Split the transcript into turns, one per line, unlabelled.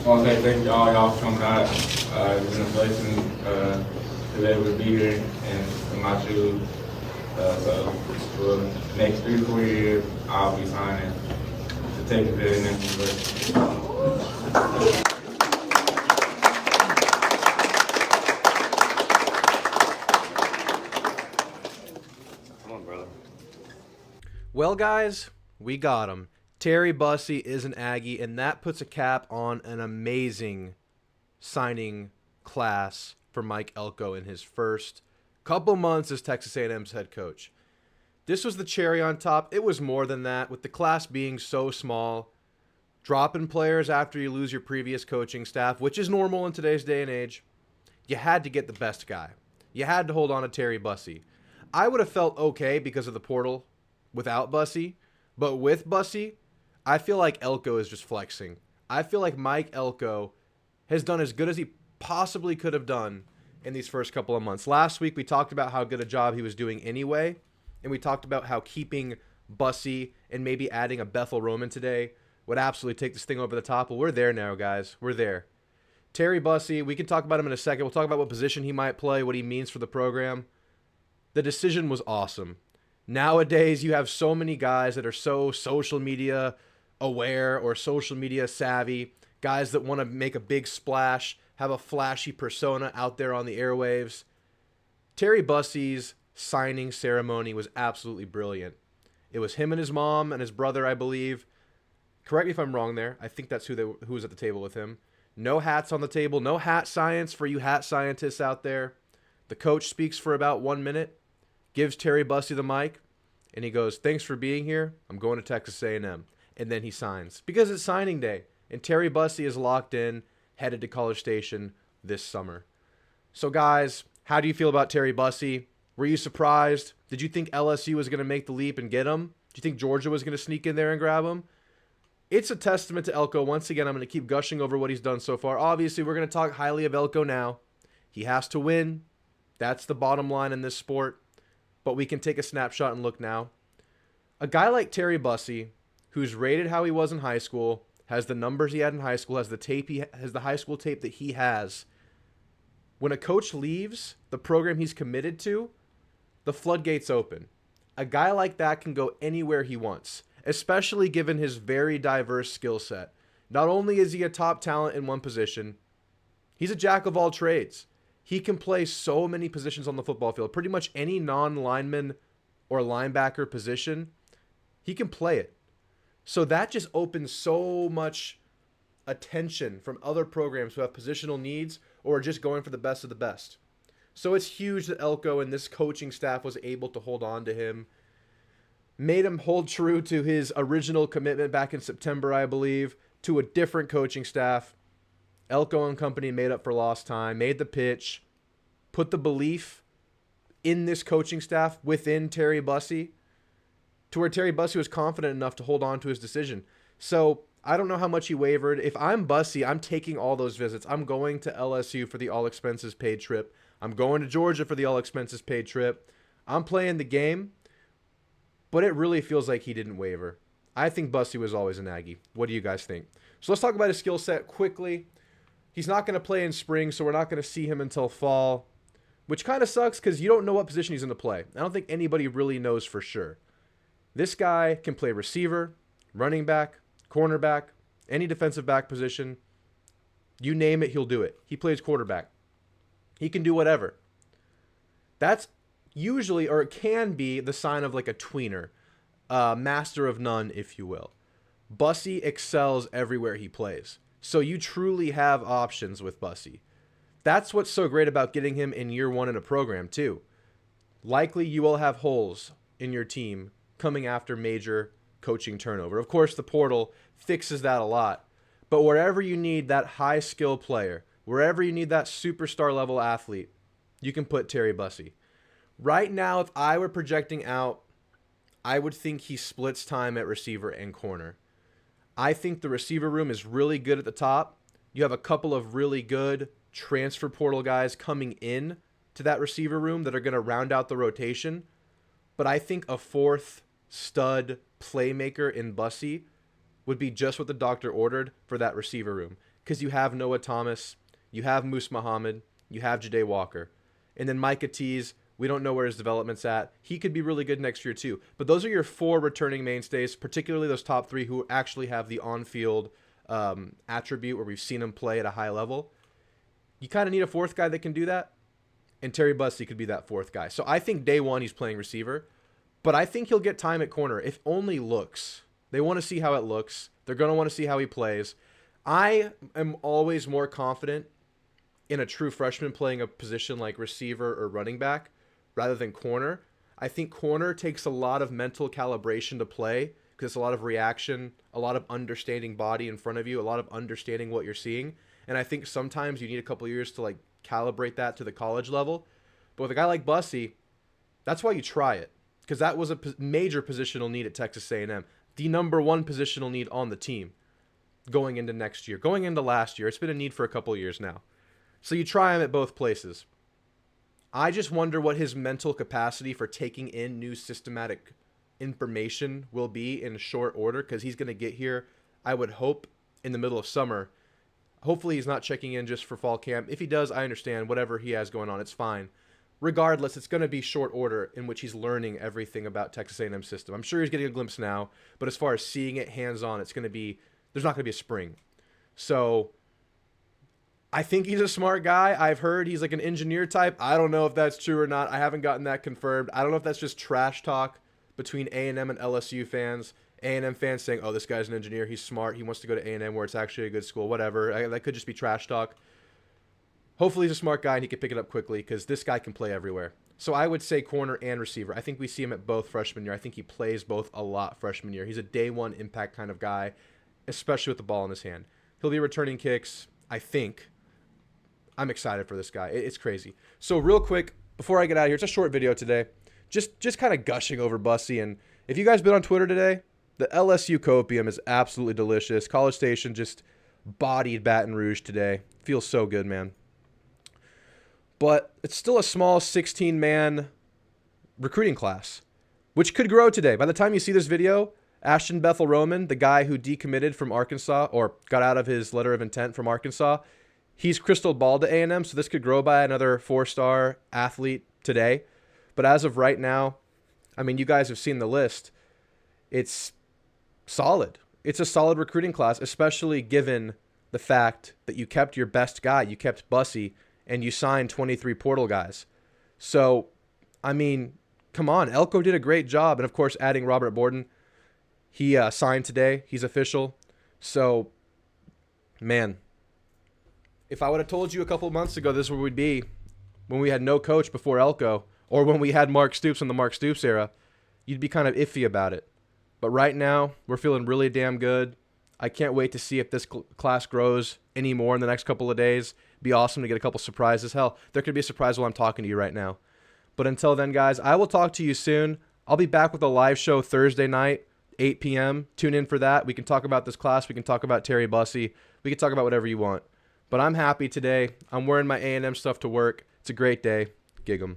I want to say thank y'all for coming out. It's been a blessing to be able to be here and in my shoes. So for the next 3 to 4 years, I'll be signing to Texas A&M University.
Come on, brother.
Well, guys, we got him. Terry Bussey is an Aggie, and that puts a cap on an amazing signing class for Mike Elko in his first couple months as Texas A&M's head coach. This was the cherry on top. It was more than that, with the class being so small. Dropping players after you lose your previous coaching staff, which is normal in today's day and age. You had to get the best guy. You had to hold on to Terry Bussey. I would have felt okay because of the portal without Bussey, but with Bussey, I feel like Elko is just flexing. I feel like Mike Elko has done as good as he possibly could have done in these first couple of months. Last week, we talked about how good a job he was doing anyway, and we talked about how keeping Bussey and maybe adding a Bethel Roman today would absolutely take this thing over the top. Well, we're there now, guys. We're there. Terry Bussey, we can talk about him in a second. We'll talk about what position he might play, what he means for the program. The decision was awesome. Nowadays, you have so many guys that are so social media aware or social media savvy, guys that want to make a big splash, have a flashy persona out there on the airwaves. Terry Bussey's signing ceremony was absolutely brilliant. It was him and his mom and his brother, I believe. Correct me if I'm wrong there. I think that's who was at the table with him. No hats on the table. No hat science for you hat scientists out there. The coach speaks for about 1 minute, gives Terry Bussey the mic, and he goes, "Thanks for being here. I'm going to Texas A&M." And then he signs because it's signing day. And Terry Bussey is locked in, headed to College Station this summer. So, guys, how do you feel about Terry Bussey? Were you surprised? Did you think LSU was going to make the leap and get him? Do you think Georgia was going to sneak in there and grab him? It's a testament to Elko. Once again, I'm going to keep gushing over what he's done so far. Obviously, we're going to talk highly of Elko now. He has to win. That's the bottom line in this sport. But we can take a snapshot and look now. A guy like Terry Bussey, who's rated how he was in high school, has the numbers he had in high school, has the high school tape that he has. When a coach leaves the program he's committed to, the floodgates open. A guy like that can go anywhere he wants, especially given his very diverse skill set. Not only is he a top talent in one position, he's a jack of all trades. He can play so many positions on the football field. Pretty much any non-lineman or linebacker position, he can play it. So that just opens so much attention from other programs who have positional needs or are just going for the best of the best. So it's huge that Elko and this coaching staff was able to hold on to him. Made him hold true to his original commitment back in September, I believe, to a different coaching staff. Elko and company made up for lost time, made the pitch, put the belief in this coaching staff within Terry Bussey to where Terry Bussey was confident enough to hold on to his decision. So I don't know how much he wavered. If I'm Bussey, I'm taking all those visits. I'm going to LSU for the all-expenses paid trip. I'm going to Georgia for the all-expenses paid trip. I'm playing the game, but it really feels like he didn't waver. I think Bussey was always an Aggie. What do you guys think? So let's talk about his skill set quickly. He's not going to play in spring, so we're not going to see him until fall, which kind of sucks because you don't know what position he's going to play. I don't think anybody really knows for sure. This guy can play receiver, running back, cornerback, any defensive back position. You name it, he'll do it. He plays quarterback. He can do whatever. That's usually, or it can be, the sign of like a tweener, master of none, if you will. Bussey excels everywhere he plays. So you truly have options with Bussey. That's what's so great about getting him in year one in a program, too. Likely you will have holes in your team coming after major coaching turnover. Of course, the portal fixes that a lot. But wherever you need that high skill player, wherever you need that superstar level athlete, you can put Terry Bussey. Right now, if I were projecting out, I would think he splits time at receiver and corner. I think the receiver room is really good at the top. You have a couple of really good transfer portal guys coming in to that receiver room that are going to round out the rotation. But I think a fourth stud playmaker in Bussey would be just what the doctor ordered for that receiver room. because you have Noah Thomas, you have Moose Muhammad, you have Ja'Day Walker. And then Micah Tease, we don't know where his development's at. He could be really good next year too. But those are your 4 returning mainstays, particularly those top 3 who actually have the on-field attribute where we've seen him play at a high level. You kind of need a 4th guy that can do that. And Terry Bussey could be that 4th guy. So I think day 1 he's playing receiver. But I think he'll get time at corner, if only looks. They want to see how it looks. They're going to want to see how he plays. I am always more confident in a true freshman playing a position like receiver or running back rather than corner. I think corner takes a lot of mental calibration to play because it's a lot of reaction, a lot of understanding body in front of you, a lot of understanding what you're seeing. And I think sometimes you need a couple years to like calibrate that to the college level. But with a guy like Bussey, that's why you try it, because that was a major positional need at Texas A&M. The number 1 positional need on the team going into next year, going into last year. It's been a need for a couple years now. So you try him at both places. I just wonder what his mental capacity for taking in new systematic information will be in short order, because he's going to get here, I would hope, in the middle of summer. Hopefully he's not checking in just for fall camp. If he does, I understand. Whatever he has going on, it's fine. Regardless, it's going to be short order in which he's learning everything about Texas A&M system. I'm sure he's getting a glimpse now, but as far as seeing it hands-on, it's going to be, there's not going to be a spring. So I think he's a smart guy. I've heard he's like an engineer type. I don't know if that's true or not. I haven't gotten that confirmed. I don't know if that's just trash talk between A&M and LSU fans. A&M fans saying, oh, this guy's an engineer, he's smart, he wants to go to A&M where it's actually a good school, whatever. That could just be trash talk. Hopefully he's a smart guy and he can pick it up quickly, because this guy can play everywhere. So I would say corner and receiver. I think we see him at both freshman year. I think he plays both a lot freshman year. He's a day 1 impact kind of guy, especially with the ball in his hand. He'll be returning kicks, I think. I'm excited for this guy. It's crazy. So real quick, before I get out of here, it's a short video today. Just kind of gushing over Bussey. And if you guys been on Twitter today, the LSU copium is absolutely delicious. College Station just bodied Baton Rouge today. Feels so good, man. But it's still a small 16-man recruiting class, which could grow today. By the time you see this video, Ashton Bethel Roman, the guy who decommitted from Arkansas or got out of his letter of intent from Arkansas, he's crystal ball to A&M, so this could grow by another 4-star athlete today. But as of right now, I mean, you guys have seen the list. It's solid. It's a solid recruiting class, especially given the fact that you kept your best guy. You kept Bussey, and you signed 23 portal guys. So, I mean, come on. Elko did a great job. And, of course, adding Robert Borden. He signed today. He's official. So, man, if I would have told you a couple months ago this is where we'd be when we had no coach before Elko, or when we had Mark Stoops in the Mark Stoops era, you'd be kind of iffy about it. But right now, we're feeling really damn good. I can't wait to see if this class grows any more in the next couple of days. Be awesome to get a couple surprises. Hell, there could be a surprise while I'm talking to you right now. But until then, guys, I will talk to you soon. I'll be back with a live show Thursday night, 8 p.m. Tune in for that. We can talk about this class. We can talk about Terry Bussey. We can talk about whatever you want. But I'm happy today. I'm wearing my A&M stuff to work. It's a great day. Gig 'em.